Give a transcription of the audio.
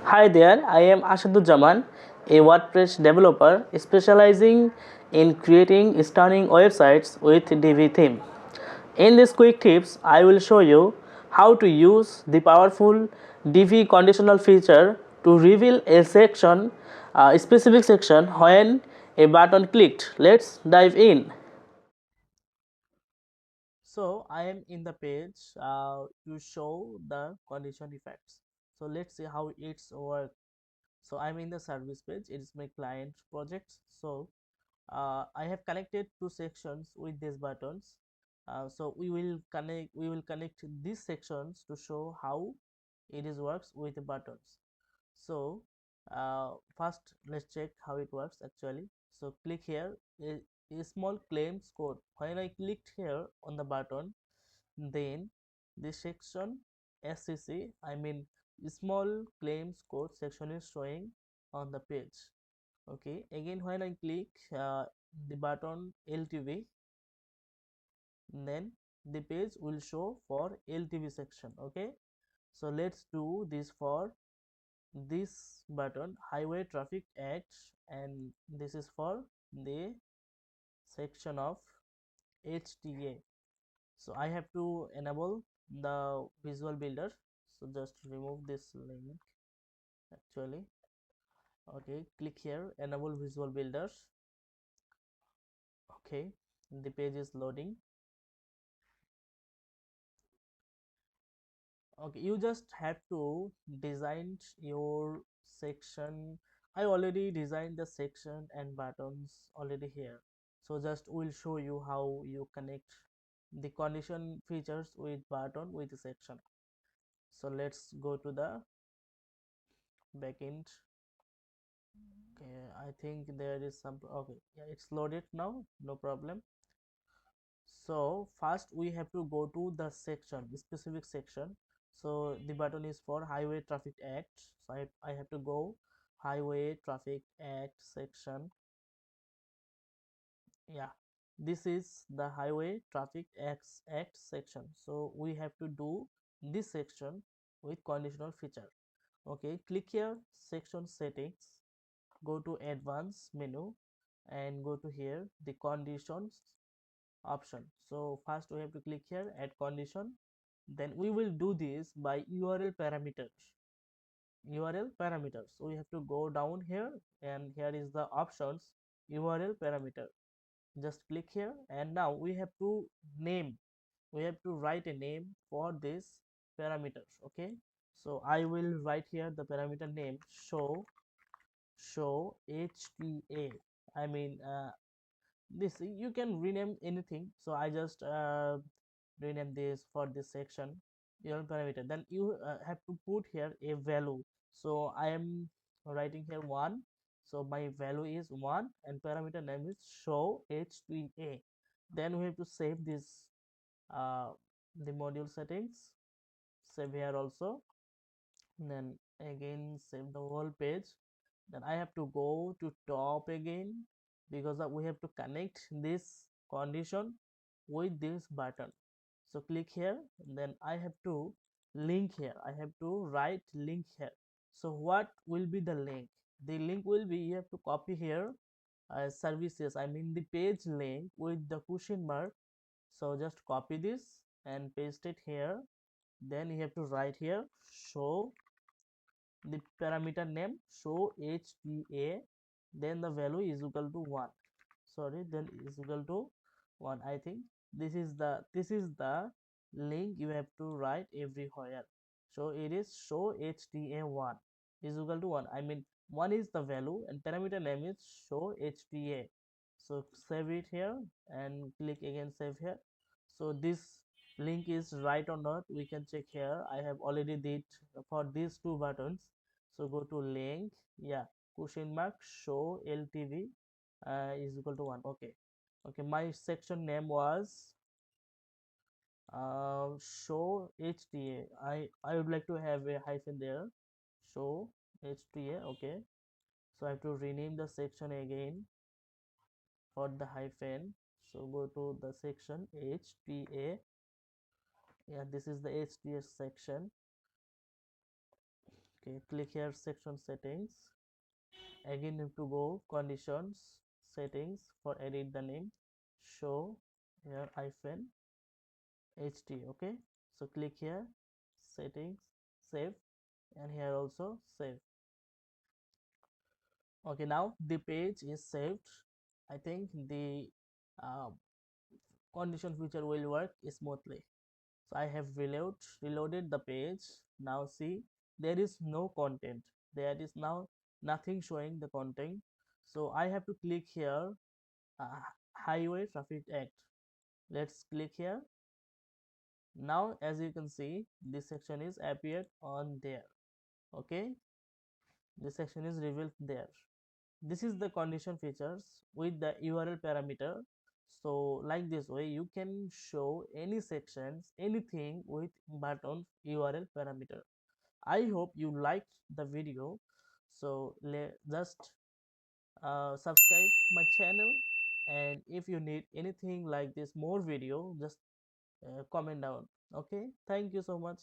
Hi there, I am Ashadujaman, a WordPress developer specializing in creating stunning websites with Divi theme. In these quick tips, I will show you how to use the powerful Divi conditional feature to reveal a specific section when a button clicked. Let's dive in. So I am in the page to show the condition effects. So let's see how it's work. So I'm in the service page. It is my client projects. So I have connected two sections with these buttons. So we will connect these sections to show how it is works with the buttons. So first let's check how it works actually. So click here, a small claims code. When I clicked here on the button, then this section SCC, I mean small claims code section is showing on the page. Okay, again when I click the button LTV, then the page will show for LTV section. Okay, so let's do this for this button highway traffic acts, and this is for the section of HTA. So I have to enable the visual builder. So just remove this link actually. Okay, click here, enable visual builders. Okay, the page is loading. Okay, you just have to design your section. I already designed the section and buttons already here, so just will show you how you connect the condition features with button with the section. So let's go to the backend. Okay, I think there is some. Okay, yeah, it's loaded now, no problem. So first we have to go to the section, specific section. So the button is for highway traffic act. So I have to go highway traffic act section. Yeah, this is the highway traffic act section. So we have to do this section with conditional feature. Okay, click here, section settings, go to advanced menu and go to here the conditions option. So first we have to click here add condition, then we will do this by URL parameters. So we have to go down here, and here is the options, URL parameter. Just click here, and now we have to name, we have to write a name for this parameters. Okay, so I will write here the parameter name show HTA. I mean this you can rename anything, so I just rename this for this section your parameter. Then you have to put here a value. So I am writing here 1, so my value is 1 and parameter name is show HTA. Then we have to save this uh, the module settings, save here also, then again save the whole page. Then I have to go to top again, because we have to connect this condition with this button. So click here, then I have to link here, I have to write link here. So what will be the link? The link will be, you have to copy here services, I mean the page link with the question mark. So just copy this and paste it here. Then you have to write here show the parameter name show HTA, then the value is equal to 1. Sorry, then is equal to 1. I think this is the link you have to write everywhere. So it is show HTA1 is equal to 1. I mean 1 is the value and parameter name is show HTA. So save it here and click again save here. So this link is right or not, we can check here. I have already did for these two buttons. So go to link, yeah, question mark show LTV is equal to 1. Okay, okay, my section name was show HTA. I would like to have a hyphen there, show HTA. Okay, so I have to rename the section again for the hyphen. So go to the section HTA. Yeah, this is the HTA section. Okay, click here section settings. Again, you have to go conditions settings for edit the name. Show here hyphen ht. Okay, so click here settings, save, and here also save. Okay, now the page is saved. I think the uh, condition feature will work smoothly. So I have reloaded the page. Now see, there is no content. There is now nothing showing the content. So I have to click here, uh, Highway Traffic Act. Let's click here. Now as you can see, this section is appeared on there. Okay, this section is revealed there. This is the condition features with the URL parameter. So like this way you can show any sections, anything with button URL parameter. I hope you liked the video. So just subscribe my channel, and if you need anything like this more video, just comment down. Okay, thank you so much.